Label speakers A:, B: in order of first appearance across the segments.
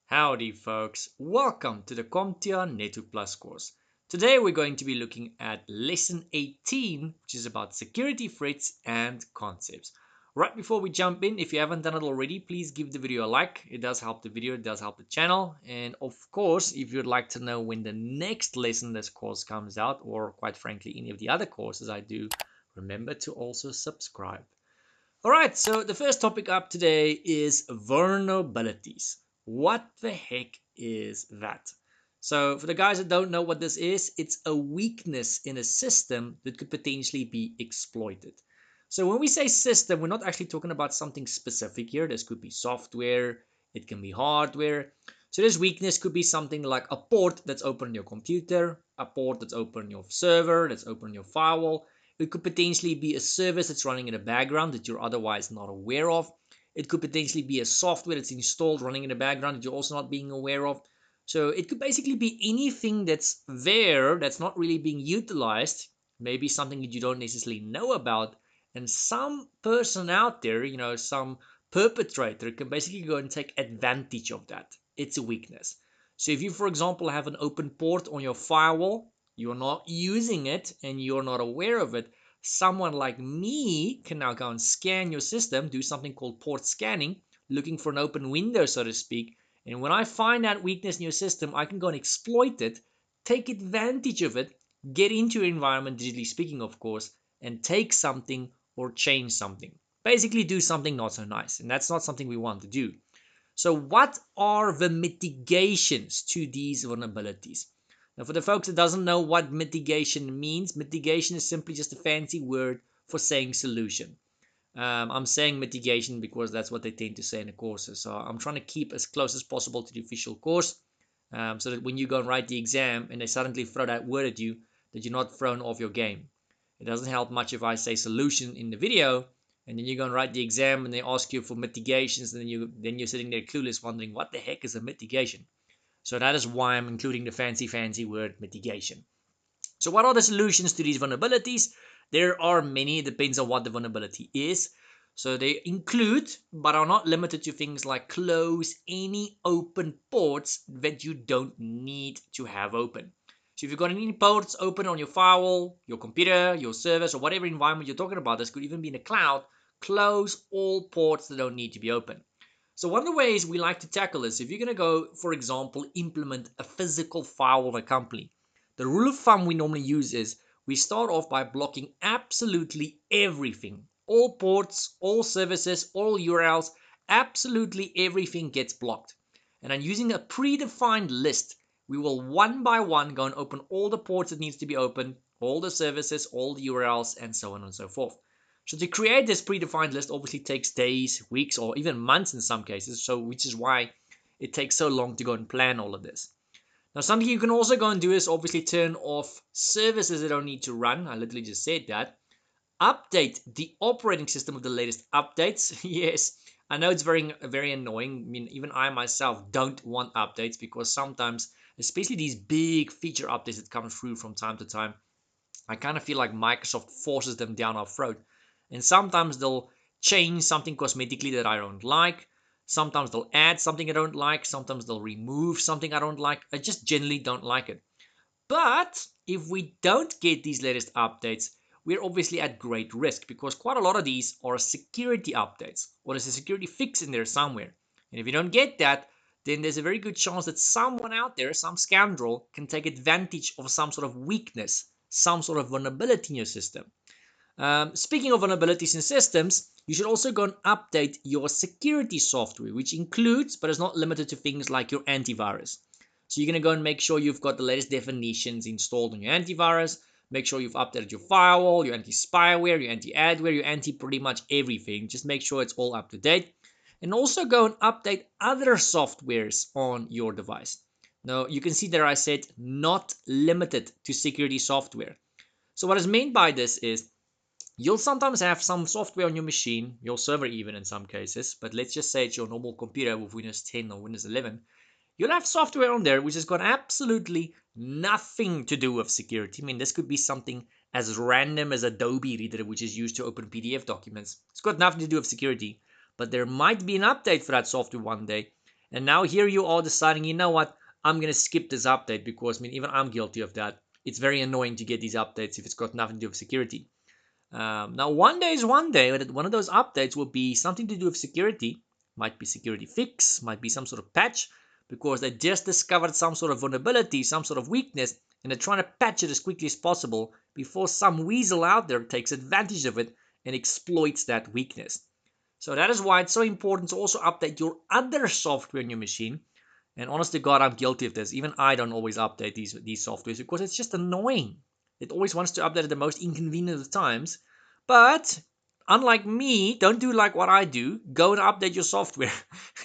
A: Howdy folks, welcome to the CompTIA Network Plus course. Today we're going to be looking at lesson 18, which is about security threats and concepts. Right before we jump in, if you haven't done it already, please give the video a like. It does help the video, it does help the channel. And of course, if you'd like to know when the next lesson this course comes out, or quite frankly, any of the other courses I do, remember to also subscribe. Alright, so the first topic up today is vulnerabilities. What the heck is that? So for the guys that don't know what this is, it's a weakness in a system that could potentially be exploited. So when we say system, we're not actually talking about something specific here. This could be software, it can be hardware. So this weakness could be something like a port that's open on your computer, a port that's open on your server, that's open on your firewall. It could potentially be a service that's running in the background that you're otherwise not aware of. It could potentially be a software that's installed running in the background that you're also not being aware of. So it could basically be anything that's there that's not really being utilized, maybe something that you don't necessarily know about, and some person out there, some perpetrator can basically go and take advantage of that. It's a weakness. So if you, for example, have an open port on your firewall, you're not using it and you're not aware of it, someone like me can now go and scan your system, do something called port scanning, looking for an open window, so to speak. And when I find that weakness in your system, I can go and exploit it, take advantage of it, get into your environment, digitally speaking, of course, and take something or change something. Basically, do something not so nice. And that's not something we want to do. So, what are the mitigations to these vulnerabilities? Now, for the folks that doesn't know what mitigation means, mitigation is simply just a fancy word for saying solution. I'm saying mitigation because that's what they tend to say in the courses. So I'm trying to keep as close as possible to the official course, so that when you go and write the exam and they suddenly throw that word at you, that you're not thrown off your game. It doesn't help much if I say solution in the video and then you go and write the exam and they ask you for mitigations, and then you're sitting there clueless wondering what the heck is a mitigation. So that is why I'm including the fancy word mitigation. So what are the solutions to these vulnerabilities? There are many. It depends on what the vulnerability is. So they include, but are not limited to, things like close any open ports that you don't need to have open. So if you've got any ports open on your firewall, your computer, your service, or whatever environment you're talking about, this could even be in the cloud, close all ports that don't need to be open. So one of the ways we like to tackle this, if you're going to go, for example, implement a physical firewall in a company, the rule of thumb we normally use is we start off by blocking absolutely everything. All ports, all services, all URLs, absolutely everything gets blocked. And then using a predefined list, we will one by one go and open all the ports that needs to be open, all the services, all the URLs, and so on and so forth. So to create this predefined list obviously takes days, weeks, or even months in some cases, so which is why it takes so long to go and plan all of this. Now, something you can also go and do is obviously turn off services that don't need to run. I literally just said that. Update the operating system with the latest updates. Yes, I know it's very annoying. I mean, even I myself don't want updates because sometimes, especially these big feature updates that come through from time to time, I kind of feel like Microsoft forces them down our throat. And sometimes they'll change something cosmetically that I don't like. Sometimes they'll add something I don't like. Sometimes they'll remove something I don't like. I just generally don't like it. But if we don't get these latest updates, we're obviously at great risk because quite a lot of these are security updates or there's a security fix in there somewhere. And if you don't get that, then there's a very good chance that someone out there, some scoundrel, can take advantage of some sort of weakness, some sort of vulnerability in your system. Speaking of vulnerabilities in systems, you should also go and update your security software, which includes, but is not limited to, things like your antivirus. So you're going to go and make sure you've got the latest definitions installed on your antivirus. Make sure you've updated your firewall, your anti-spyware, your anti-adware, your anti pretty much everything. Just make sure it's all up to date. And also go and update other softwares on your device. Now, you can see there I said not limited to security software. So what is meant by this is you'll sometimes have some software on your machine, your server even in some cases, but let's just say it's your normal computer with Windows 10 or Windows 11. You'll have software on there which has got absolutely nothing to do with security. I mean, this could be something as random as Adobe Reader, which is used to open PDF documents. It's got nothing to do with security, but there might be an update for that software one day, And now here you are deciding, you know what, I'm going to skip this update because, I mean, even I'm guilty of that. It's very annoying to get these updates if it's got nothing to do with security. Now, one day is one day, but one of those updates will be something to do with security. Might be security fix, might be some sort of patch, because they just discovered some sort of vulnerability, some sort of weakness, and they're trying to patch it as quickly as possible before some weasel out there takes advantage of it and exploits that weakness. So that is why it's so important to also update your other software in your machine. And honest to God, I'm guilty of this. Even I don't always update these softwares because it's just annoying. It always wants to update at the most inconvenient of times. But unlike me, don't do like what I do. Go and update your software.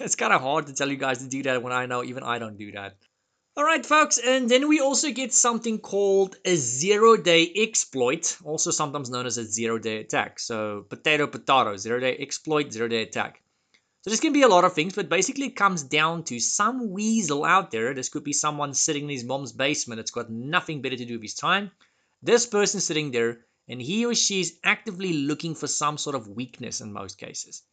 A: It's kind of hard to tell you guys to do that when I know even I don't do that. Alright folks, and then we also get something called a zero-day exploit, also sometimes known as a zero-day attack. So potato, zero-day exploit, zero-day attack. So this can be a lot of things, but basically it comes down to some weasel out there. This could be someone sitting in his mom's basement that's got nothing better to do with his time. This person sitting there, and he or she is actively looking for some sort of weakness in most cases.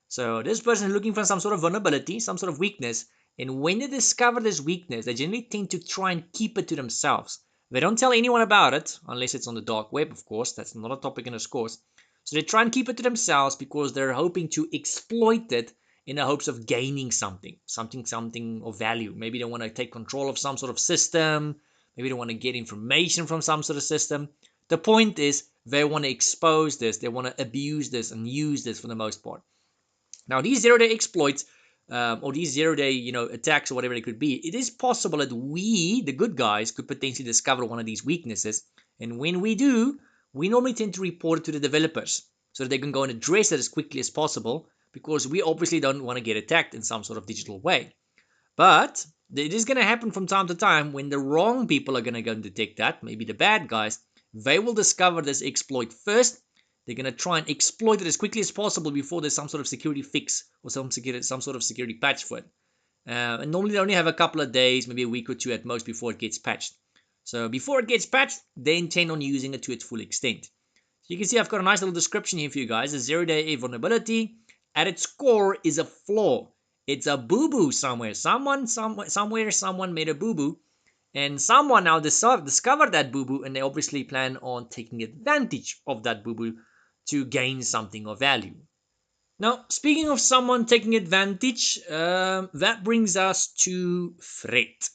A: So this person is looking for some sort of vulnerability, some sort of weakness, and when they discover this weakness, they generally tend to try and keep it to themselves. They don't tell anyone about it, unless it's on the dark web, of course. That's not a topic in this course. So they try and keep it to themselves because they're hoping to exploit it in the hopes of gaining something of value. Maybe they want to take control of some sort of system. Maybe they want to get information from some sort of system. The point is they want to expose this. They want to abuse this and use this for the most part. Now, these zero-day exploits or these zero-day, attacks or whatever it could be, it is possible that we, the good guys, could potentially discover one of these weaknesses. And when we do, we normally tend to report it to the developers so that they can go and address it as quickly as possible because we obviously don't want to get attacked in some sort of digital way. But it is going to happen from time to time when the wrong people are going to go and detect that, maybe the bad guys. They will discover this exploit first. They're going to try and exploit it as quickly as possible before there's some sort of security fix or some sort of security patch for it. And normally they only have a couple of days, maybe a week or two at most before it gets patched. So before it gets patched, they intend on using it to its full extent. So you can see I've got a nice little description here for you guys. A zero-day vulnerability at its core is a flaw. It's a boo-boo somewhere. Someone made a boo-boo. And someone now discovered that boo-boo, and they obviously plan on taking advantage of that boo-boo to gain something of value. Now, speaking of someone taking advantage, that brings us to threat.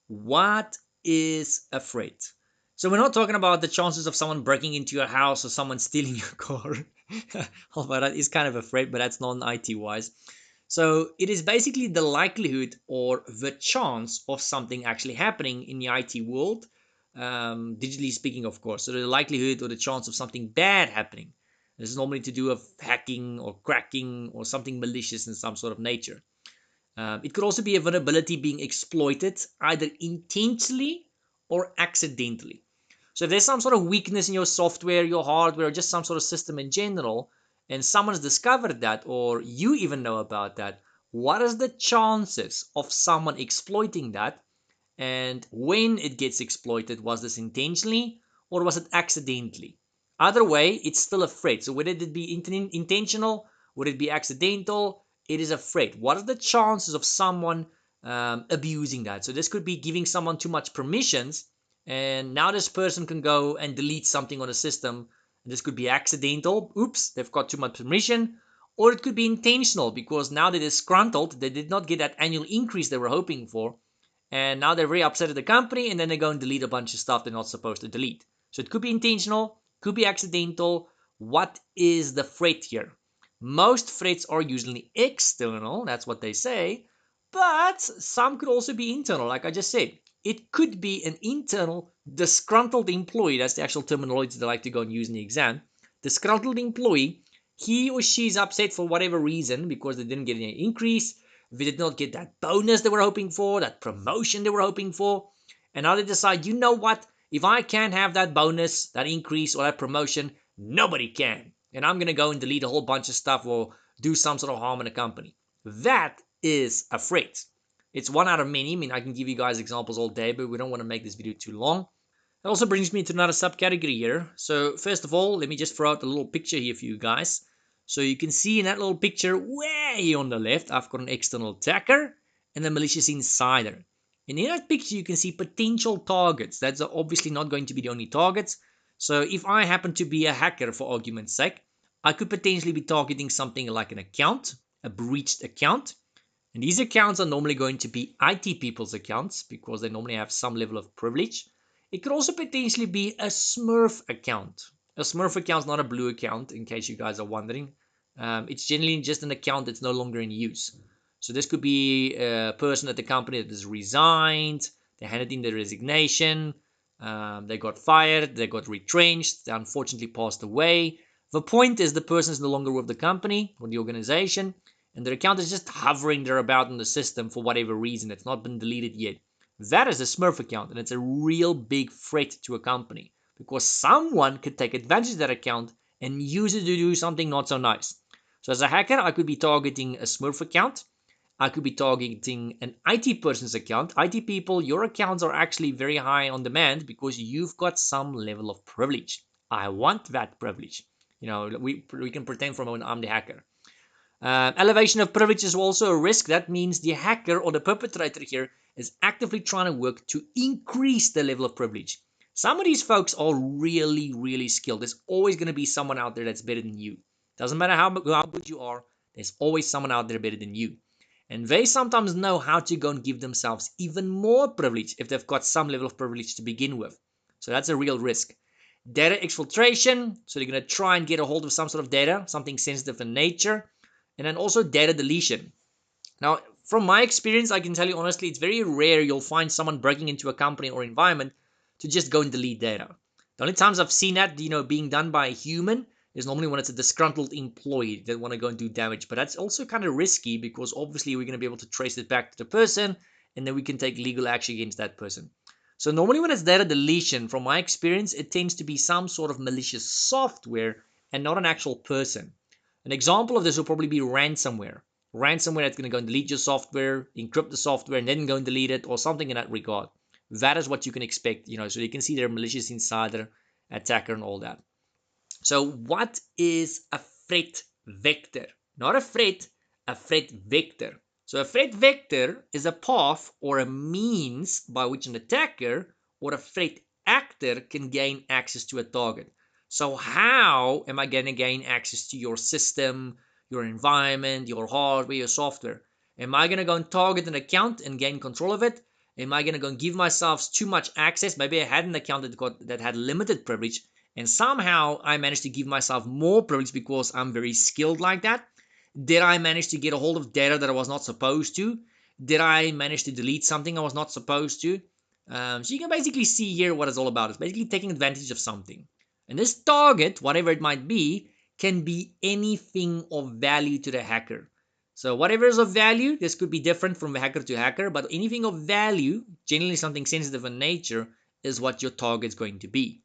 A: What is a threat? So we're not talking about the chances of someone breaking into your house or someone stealing your car. Although that is kind of a threat, but that's non-IT wise. So it is basically the likelihood or the chance of something actually happening in the IT world, digitally speaking, of course. So the likelihood or the chance of something bad happening. This is normally to do with hacking or cracking or something malicious in some sort of nature. It could also be a vulnerability being exploited either intentionally or accidentally. So if there's some sort of weakness in your software, your hardware, or just some sort of system in general, and someone's discovered that, or you even know about that, what is the chances of someone exploiting that? And when it gets exploited, was this intentionally or was it accidentally? Either way, it's still a threat. So whether it be intentional, would it be accidental, it is a threat. What are the chances of someone abusing that? So this could be giving someone too much permissions, and now this person can go and delete something on the system. This could be accidental. Oops, they've got too much permission. Or it could be intentional because now they're disgruntled. They did not get that annual increase they were hoping for. And now they're very upset at the company, and then they go and delete a bunch of stuff they're not supposed to delete. So it could be intentional, could be accidental. What is the threat here? Most threats are usually external, that's what they say, but some could also be internal, like I just said. It could be an internal disgruntled employee. That's the actual terminology they like to go and use in the exam. Disgruntled employee, he or she is upset for whatever reason because they didn't get any increase. They did not get that bonus they were hoping for, that promotion they were hoping for. And now they decide, you know what? If I can't have that bonus, that increase, or that promotion, nobody can. And I'm going to go and delete a whole bunch of stuff or do some sort of harm in the company. That is a threat. It's one out of many. I mean, I can give you guys examples all day, but we don't want to make this video too long. It also brings me to another subcategory here. So first of all, let me just throw out a little picture here for you guys. So you can see in that little picture way on the left, I've got an external attacker. and the malicious insider. And in that picture, you can see potential targets. That's obviously not going to be the only targets. So if I happen to be a hacker, for argument's sake, I could potentially be targeting something like an account, a breached account. And these accounts are normally going to be IT people's accounts because they normally have some level of privilege. It could also potentially be a Smurf account. A Smurf account is not a blue account, in case you guys are wondering. It's generally just an account that's no longer in use. So this could be a person at the company that has resigned, they handed in their resignation, they got fired, they got retrenched, they unfortunately passed away. The point is the person is no longer with the company or the organization, and their account is just hovering there about in the system for whatever reason. It's not been deleted yet. That is a Smurf account, and it's a real big threat to a company because someone could take advantage of that account and use it to do something not so nice. So as a hacker, I could be targeting a Smurf account. I could be targeting an IT person's account. IT people, your accounts are actually very high on demand because you've got some level of privilege. I want that privilege. We can pretend for a moment I'm the hacker. Elevation of privilege is also a risk. That means the hacker or the perpetrator here is actively trying to work to increase the level of privilege. Some of these folks are really, really skilled. There's always going to be someone out there that's better than you. Doesn't matter how good you are, there's always someone out there better than you. And they sometimes know how to go and give themselves even more privilege if they've got some level of privilege to begin with. So that's a real risk. Data exfiltration. So they're going to try and get a hold of some sort of data, something sensitive in nature. And then also data deletion. Now, from my experience, I can tell you honestly, it's very rare you'll find someone breaking into a company or environment to just go and delete data. The only times I've seen that, being done by a human is normally when it's a disgruntled employee that want to go and do damage. But that's also kind of risky because obviously we're going to be able to trace it back to the person and then we can take legal action against that person. So normally when it's data deletion, from my experience, it tends to be some sort of malicious software and not an actual person. An example of this will probably be ransomware. Ransomware that's going to go and delete your software, encrypt the software, and then go and delete it, or something in that regard. That is what you can expect, so you can see their malicious insider, attacker, and all that. So what is a threat vector? Not a threat vector. So a threat vector is a path or a means by which an attacker or a threat actor can gain access to a target. So how am I going to gain access to your system, your environment, your hardware, your software? Am I going to go and target an account and gain control of it? Am I going to go and give myself too much access? Maybe I had an account that had limited privilege, and somehow I managed to give myself more privilege because I'm very skilled like that. Did I manage to get a hold of data that I was not supposed to? Did I manage to delete something I was not supposed to? So you can basically see here what it's all about. It's basically taking advantage of something. And this target, whatever it might be, can be anything of value to the hacker. So whatever is of value, this could be different from hacker to hacker, but anything of value, generally something sensitive in nature, is what your target's going to be.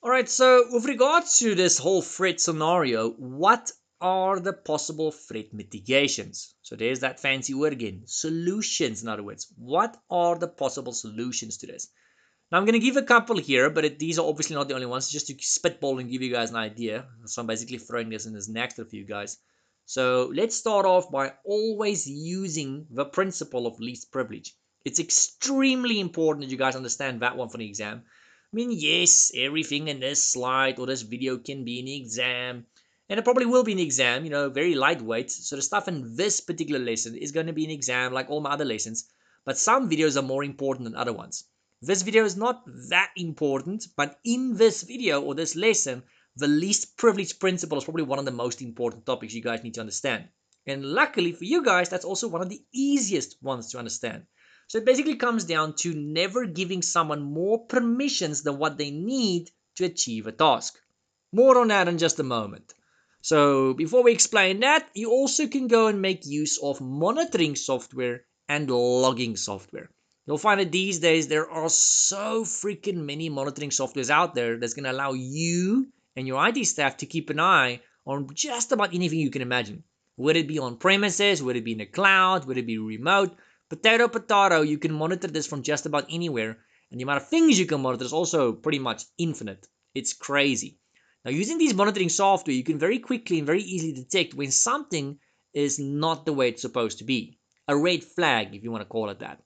A: Alright, so with regards to this whole threat scenario, what are the possible threat mitigations? So there's that fancy word again, solutions in other words. What are the possible solutions to this? Now I'm going to give a couple here, but these are obviously not the only ones, just to spitball and give you guys an idea. So I'm basically throwing this in as nectar for you guys. So let's start off by always using the principle of least privilege. It's extremely important that you guys understand that one for the exam. I mean, yes, everything in this slide or this video can be in the exam, and it probably will be an exam, very lightweight. So the stuff in this particular lesson is going to be an exam like all my other lessons, but some videos are more important than other ones. This video is not that important, but in this video or this lesson, the least privilege principle is probably one of the most important topics you guys need to understand. And luckily for you guys, that's also one of the easiest ones to understand. So it basically comes down to never giving someone more permissions than what they need to achieve a task. More on that in just a moment. So before we explain that, you also can go and make use of monitoring software and logging software. You'll find that these days there are so freaking many monitoring softwares out there that's going to allow you and your IT staff to keep an eye on just about anything you can imagine. Would it be on premises, would it be in the cloud, would it be remote? Potato, potato, you can monitor this from just about anywhere. And the amount of things you can monitor is also pretty much infinite. It's crazy. Now, using these monitoring software, you can very quickly and very easily detect when something is not the way it's supposed to be. a red flag, if you want to call it that.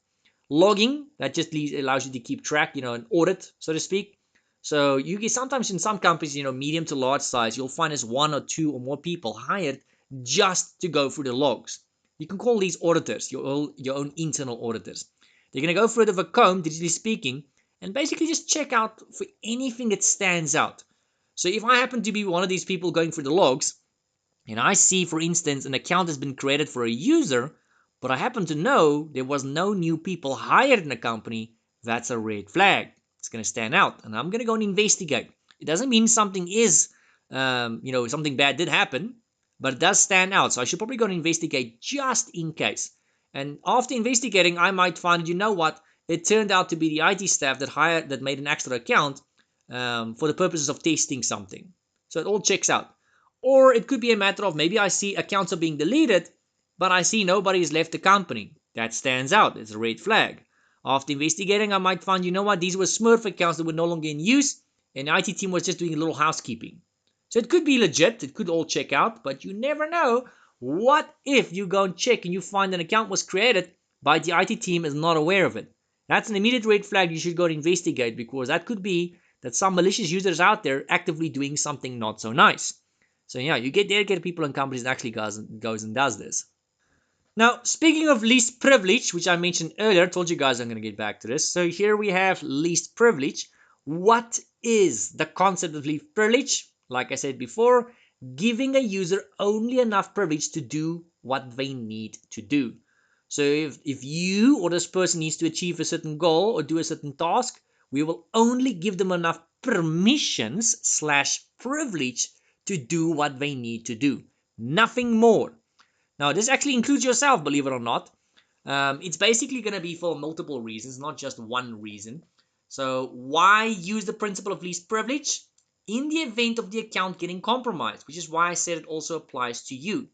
A: Logging, that just allows you to keep track, an audit, so to speak. So you get sometimes in some companies, medium to large size, you'll find there's one or two or more people hired just to go through the logs. You can call these auditors, your own internal auditors. They're going to go through it with a comb, digitally speaking, and basically just check out for anything that stands out. So if I happen to be one of these people going through the logs, and I see, for instance, an account has been created for a user, but I happen to know there was no new people hired in the company, that's a red flag. It's going to stand out, and I'm going to go and investigate. It doesn't mean something is, something bad did happen, but it does stand out. So I should probably go and investigate just in case. And after investigating, I might find, what? It turned out to be the IT staff that made an extra account for the purposes of testing something. So it all checks out. Or it could be a matter of maybe I see accounts are being deleted, but I see nobody has left the company. That stands out. It's a red flag. After investigating, I might find, what? These were Smurf accounts that were no longer in use, and the IT team was just doing a little housekeeping. So it could be legit. It could all check out, but you never know. What if you go and check and you find an account was created, but the IT team is not aware of it? That's an immediate red flag you should go and investigate, because that could be that some malicious users out there actively doing something not so nice. So yeah, you get dedicated people in companies that actually goes and does this. Now, speaking of least privilege, which I mentioned earlier, I told you guys I'm going to get back to this. So here we have least privilege. What is the concept of least privilege? Like I said before, giving a user only enough privilege to do what they need to do. So if you or this person needs to achieve a certain goal or do a certain task, we will only give them enough permissions / privilege to do what they need to do. Nothing more. Now, this actually includes yourself, believe it or not. It's basically going to be for multiple reasons, not just one reason. So why use the principle of least privilege? In the event of the account getting compromised, which is why I said it also applies to you.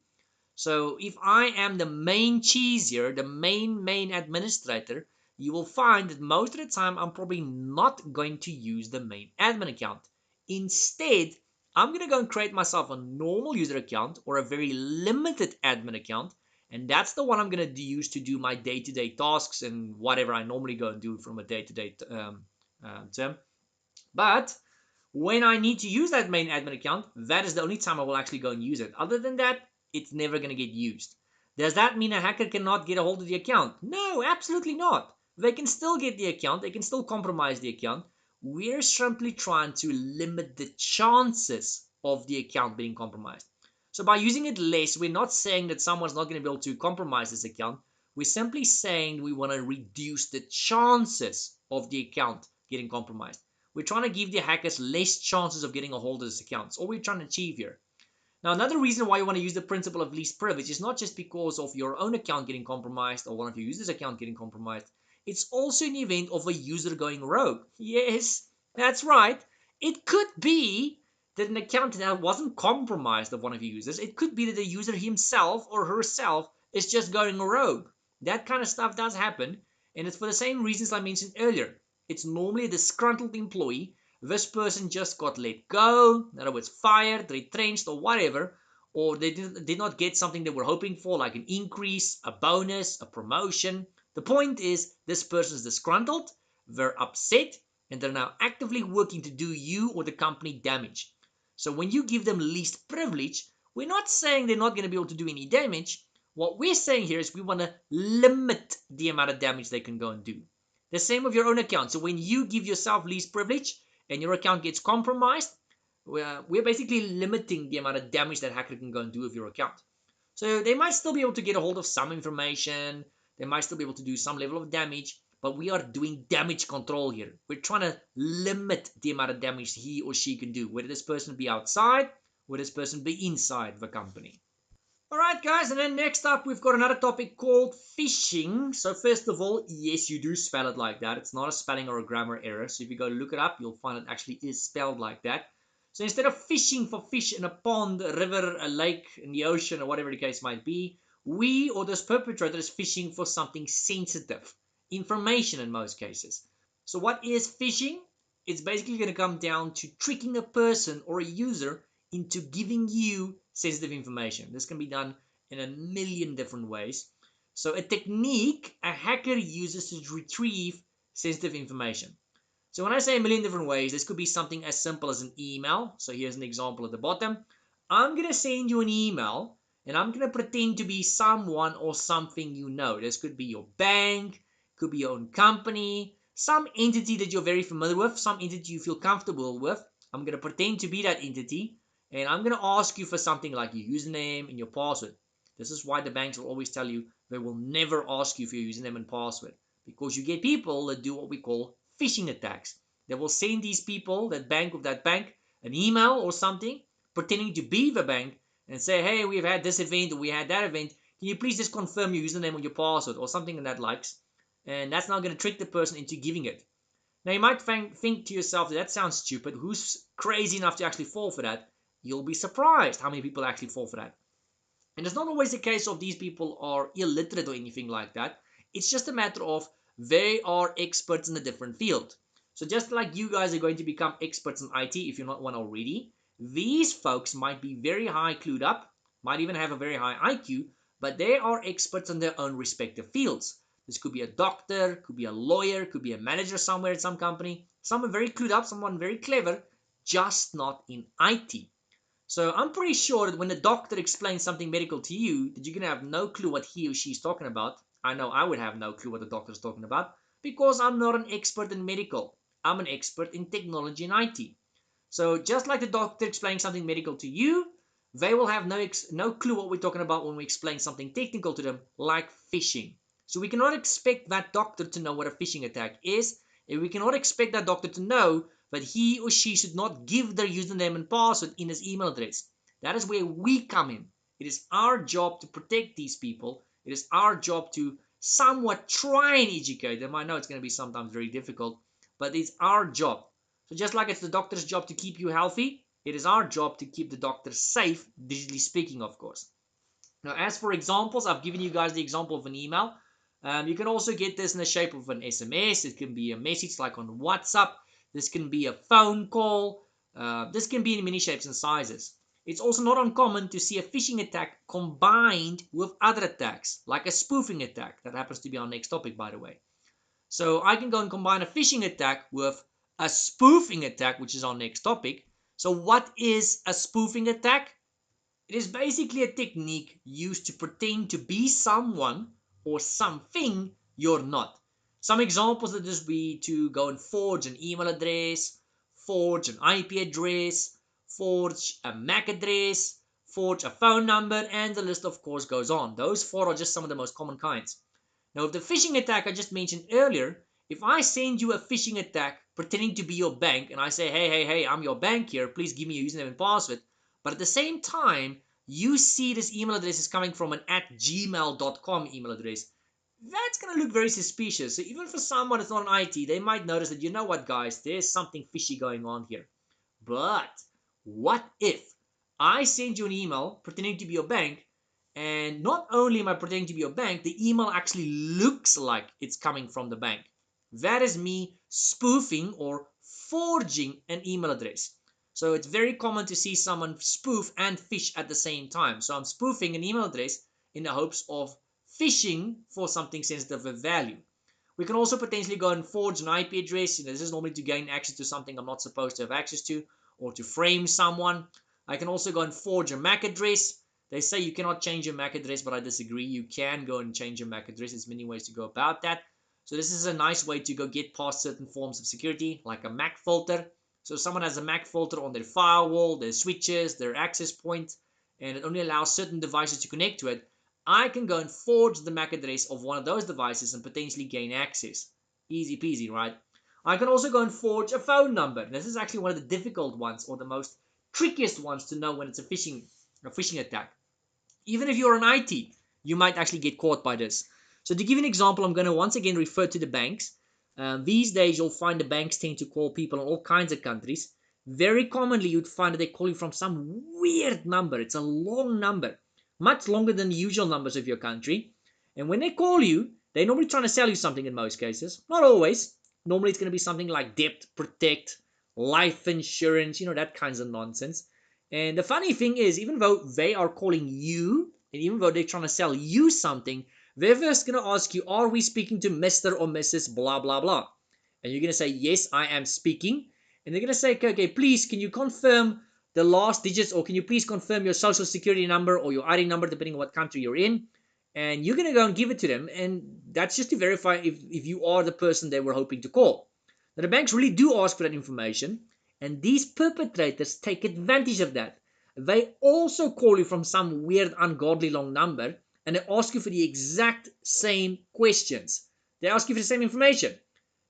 A: So if I am the main cheese here, the main administrator, you will find that most of the time I'm probably not going to use the main admin account. Instead, I'm going to go and create myself a normal user account or a very limited admin account, and that's the one I'm going to use to do my day-to-day tasks and whatever I normally go and do from a day-to-day term. But when I need to use that main admin account, that is the only time I will actually go and use it. Other than that, it's never going to get used. Does that mean a hacker cannot get a hold of the account? No, absolutely not. They can still get the account. They can still compromise the account. We're simply trying to limit the chances of the account being compromised. So by using it less, we're not saying that someone's not going to be able to compromise this account. We're simply saying we want to reduce the chances of the account getting compromised. We're trying to give the hackers less chances of getting a hold of this account. That's all we're trying to achieve here. Now, another reason why you want to use the principle of least privilege is not just because of your own account getting compromised or one of your users' account getting compromised. It's also in the event of a user going rogue. Yes, that's right. It could be that an account now wasn't compromised of one of your users. It could be that the user himself or herself is just going rogue. That kind of stuff does happen, and it's for the same reasons I mentioned earlier. It's normally a disgruntled employee. This person just got let go, in other words, fired, retrenched, or whatever, or they did not get something they were hoping for, like an increase, a bonus, a promotion. The point is, this person is disgruntled, they're upset, and they're now actively working to do you or the company damage. So when you give them least privilege, we're not saying they're not going to be able to do any damage. What we're saying here is we want to limit the amount of damage they can go and do. The same with your own account. So when you give yourself least privilege and your account gets compromised, we're basically limiting the amount of damage that hacker can go and do with your account. So they might still be able to get a hold of some information. They might still be able to do some level of damage, but we are doing damage control here. We're trying to limit the amount of damage he or she can do, whether this person be outside, whether this person be inside the company. Alright guys, and then next up we've got another topic called phishing. So first of all, yes, you do spell it like that. It's not a spelling or a grammar error. So if you go look it up, you'll find it actually is spelled like that. So instead of fishing for fish in a pond, a river, a lake, in the ocean, or whatever the case might be, we or this perpetrator is fishing for something sensitive, information in most cases. So what is phishing? It's basically going to come down to tricking a person or a user into giving you sensitive information. This can be done in a million different ways. So a technique a hacker uses to retrieve sensitive information. So when I say a million different ways, this could be something as simple as an email. So here's an example at the bottom. I'm going to send you an email and I'm going to pretend to be someone or something you know. This could be your bank, could be your own company, some entity that you're very familiar with, some entity you feel comfortable with. I'm going to pretend to be that entity and I'm going to ask you for something like your username and your password. This is why the banks will always tell you they will never ask you for your username and password, because you get people that do what we call phishing attacks. They will send these people that bank with that bank an email or something pretending to be the bank and say, hey, we've had this event or we had that event. Can you please just confirm your username or your password or something in that likes? And that's not going to trick the person into giving it. Now you might think to yourself that sounds stupid. Who's crazy enough to actually fall for that? You'll be surprised how many people actually fall for that. And it's not always the case of these people are illiterate or anything like that. It's just a matter of they are experts in a different field. So just like you guys are going to become experts in IT if you're not one already, these folks might be very high clued up, might even have a very high IQ, but they are experts in their own respective fields. This could be a doctor, could be a lawyer, could be a manager somewhere at some company. Someone very clued up, someone very clever, just not in IT. So I'm pretty sure that when the doctor explains something medical to you, that you're going to have no clue what he or she is talking about. I know I would have no clue what the doctor is talking about because I'm not an expert in medical. I'm an expert in technology and IT. So just like the doctor explaining something medical to you, they will have no clue what we're talking about when we explain something technical to them, like phishing. So we cannot expect that doctor to know what a phishing attack is, and we cannot expect that doctor to know that he or she should not give their username and password in his email address. That is where we come in. It is our job to protect these people. It is our job to somewhat try and educate them. I know it's going to be sometimes very difficult, but it's our job. So just like it's the doctor's job to keep you healthy, it is our job to keep the doctor safe, digitally speaking, of course. Now, as for examples, I've given you guys the example of an email. You can also get this in the shape of an SMS. It can be a message like on WhatsApp. This can be a phone call. This can be in many shapes and sizes. It's also not uncommon to see a phishing attack combined with other attacks, like a spoofing attack. That happens to be our next topic, by the way. So I can go and combine a phishing attack with a spoofing attack, which is our next topic. So what is a spoofing attack? It is basically a technique used to pretend to be someone or something you're not. Some examples of this would be to go and forge an email address, forge an IP address, forge a MAC address, forge a phone number, and the list of course goes on. Those four are just some of the most common kinds. Now, with the phishing attack I just mentioned earlier, if I send you a phishing attack pretending to be your bank and I say, hey, I'm your bank here, please give me your username and password, but at the same time, you see this email address is coming from an @gmail.com email address, that's going to look very suspicious. So even for someone that's not in IT, they might notice that, you know what, guys, there's something fishy going on here. But what if I send you an email pretending to be your bank, and not only am I pretending to be your bank, the email actually looks like it's coming from the bank. That is me spoofing or forging an email address. So it's very common to see someone spoof and phish at the same time. So I'm spoofing an email address in the hopes of phishing for something sensitive of value. We can also potentially go and forge an IP address. This is normally to gain access to something I'm not supposed to have access to, or to frame someone. I can also go and forge a MAC address. They say you cannot change your MAC address, but I disagree. You can go and change your MAC address. There's many ways to go about that. So this is a nice way to go get past certain forms of security, like a MAC filter. So someone has a MAC filter on their firewall, their switches, their access point, and it only allows certain devices to connect to it. I can go and forge the MAC address of one of those devices and potentially gain access. Easy peasy, right? I can also go and forge a phone number. This is actually one of the difficult ones, or the most trickiest ones to know when it's a phishing attack. Even if you're an IT, you might actually get caught by this. So to give you an example, I'm going to once again refer to the banks. These days, you'll find the banks tend to call people in all kinds of countries. Very commonly, you'd find that they call you from some weird number. It's a long number, much longer than the usual numbers of your country. And when they call you, they're normally trying to sell you something in most cases. Not always. Normally, it's going to be something like debt protect, life insurance, that kinds of nonsense. And the funny thing is, even though they are calling you, and even though they're trying to sell you something, they're first going to ask you, are we speaking to Mr. or Mrs. blah, blah, blah? And you're going to say, yes, I am speaking. And they're going to say, okay, please, can you confirm the last digits, or can you please confirm your social security number or your ID number, depending on what country you're in? And you're going to go and give it to them. And that's just to verify if you are the person they were hoping to call. Now, the banks really do ask for that information. And these perpetrators take advantage of that. They also call you from some weird, ungodly long number. And they ask you for the exact same questions. They ask you for the same information.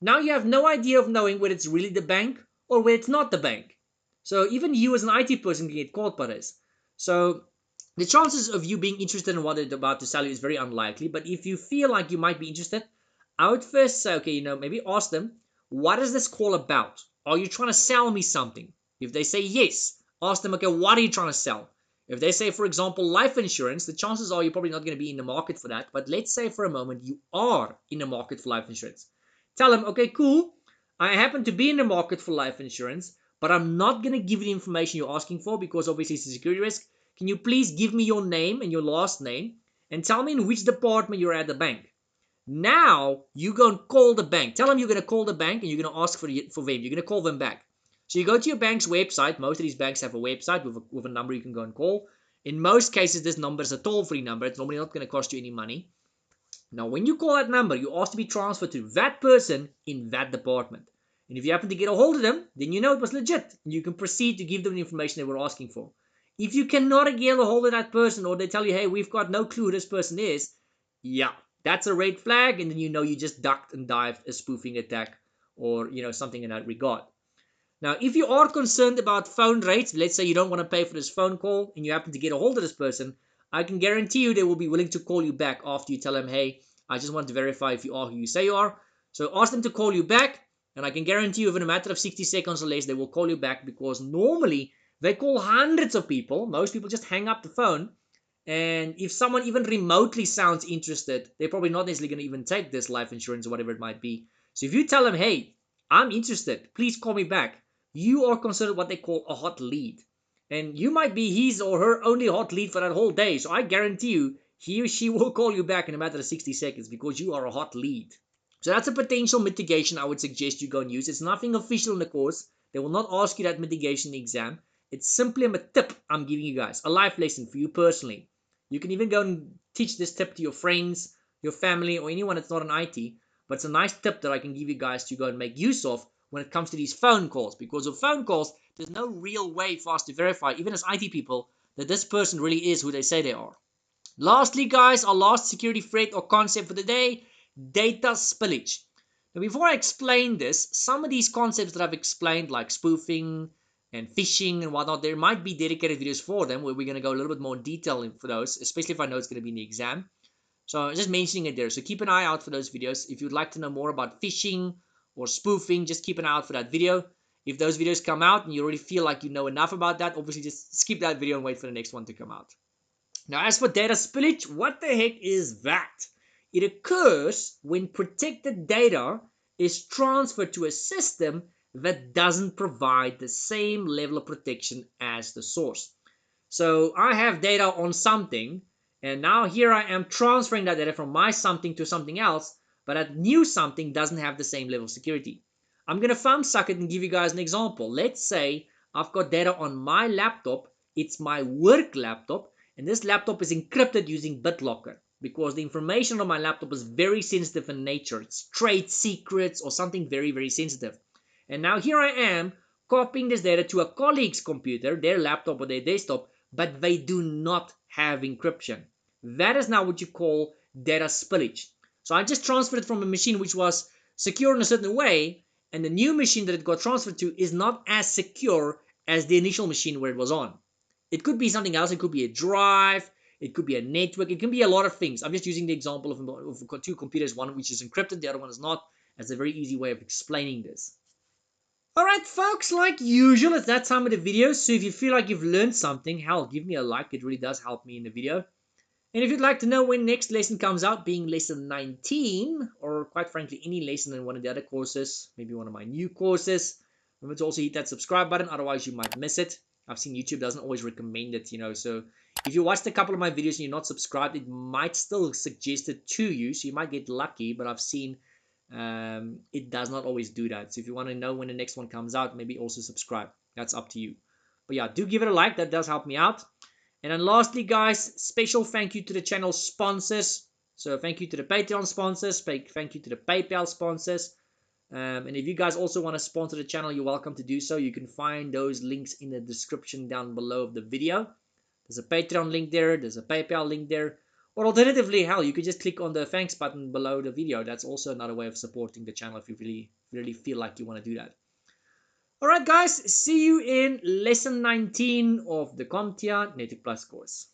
A: Now you have no idea of knowing whether it's really the bank or whether it's not the bank. So even you as an IT person can get caught by this. So the chances of you being interested in what they're about to sell you is very unlikely. But if you feel like you might be interested, I would first say, okay, maybe ask them, what is this call about? Are you trying to sell me something? If they say yes, ask them, okay, what are you trying to sell? If they say, for example, life insurance, the chances are you're probably not going to be in the market for that. But let's say for a moment you are in the market for life insurance. Tell them, okay, cool. I happen to be in the market for life insurance, but I'm not going to give you the information you're asking for because obviously it's a security risk. Can you please give me your name and your last name and tell me in which department you're at the bank? Now you go and call the bank. Tell them you're going to call the bank and you're going to ask for them. You're going to call them back. So you go to your bank's website. Most of these banks have a website with a number you can go and call. In most cases, this number is a toll-free number. It's normally not going to cost you any money. Now, when you call that number, you ask to be transferred to that person in that department. And if you happen to get a hold of them, then you know it was legit. And you can proceed to give them the information they were asking for. If you cannot get a hold of that person, or they tell you, hey, we've got no clue who this person is, yeah, that's a red flag. And then you know you just ducked and dived a spoofing attack or, something in that regard. Now, if you are concerned about phone rates, let's say you don't want to pay for this phone call and you happen to get a hold of this person, I can guarantee you they will be willing to call you back after you tell them, hey, I just want to verify if you are who you say you are. So ask them to call you back, and I can guarantee you within a matter of 60 seconds or less, they will call you back because normally they call hundreds of people. Most people just hang up the phone. And if someone even remotely sounds interested, they're probably not necessarily going to even take this life insurance or whatever it might be. So if you tell them, hey, I'm interested, please call me back, you are considered what they call a hot lead. And you might be his or her only hot lead for that whole day. So I guarantee you, he or she will call you back in a matter of 60 seconds because you are a hot lead. So that's a potential mitigation I would suggest you go and use. It's nothing official in the course. They will not ask you that mitigation in the exam. It's simply a tip I'm giving you guys, a life lesson for you personally. You can even go and teach this tip to your friends, your family, or anyone that's not in IT. But it's a nice tip that I can give you guys to go and make use of when it comes to these phone calls. Because with phone calls, there's no real way for us to verify, even as IT people, that this person really is who they say they are. Lastly, guys, our last security threat or concept for the day, data spillage. Now, before I explain this, some of these concepts that I've explained, like spoofing and phishing and whatnot, there might be dedicated videos for them where we're going to go a little bit more detail for those, especially if I know it's going to be in the exam. So I'm just mentioning it there. So keep an eye out for those videos. If you'd like to know more about phishing or spoofing, just keep an eye out for that video. If those videos come out and you already feel like you know enough about that, obviously just skip that video and wait for the next one to come out. Now, as for data spillage, what the heck is that? It occurs when protected data is transferred to a system that doesn't provide the same level of protection as the source. So I have data on something, and now here I am transferring that data from my something to something else, but that new something doesn't have the same level of security. I'm going to thumb suck it and give you guys an example. Let's say I've got data on my laptop. It's my work laptop, and this laptop is encrypted using BitLocker because the information on my laptop is very sensitive in nature. It's trade secrets or something very, very sensitive. And now here I am copying this data to a colleague's computer, their laptop or their desktop, but they do not have encryption. That is now what you call data spillage. So I just transferred it from a machine which was secure in a certain way, and the new machine that it got transferred to is not as secure as the initial machine where it was on. It could be something else. It could be a drive. It could be a network. It can be a lot of things. I'm just using the example of two computers, one which is encrypted, the other one is not, as a very easy way of explaining this. Alright folks, like usual, it's that time of the video, so if you feel like you've learned something, hell, give me a like, it really does help me in the video. And if you'd like to know when next lesson comes out, being lesson 19, or quite frankly any lesson in one of the other courses, maybe one of my new courses, remember to also hit that subscribe button, otherwise you might miss it. I've seen YouTube doesn't always recommend it, so If you watched a couple of my videos and you're not subscribed, it might still suggest it to you, so you might get lucky, but I've seen it does not always do that. So if you want to know when the next one comes out, maybe also subscribe. That's up to you. But yeah, do give it a like. That does help me out. And then lastly, guys, special thank you to the channel sponsors. So thank you to the Patreon sponsors. Thank you to the PayPal sponsors. And if you guys also want to sponsor the channel, you're welcome to do so. You can find those links in the description down below of the video. There's a Patreon link there. There's a PayPal link there. Or alternatively, hell, you could just click on the thanks button below the video. That's also another way of supporting the channel if you really feel like you want to do that. Alright guys, see you in lesson 19 of the CompTIA Network Plus course.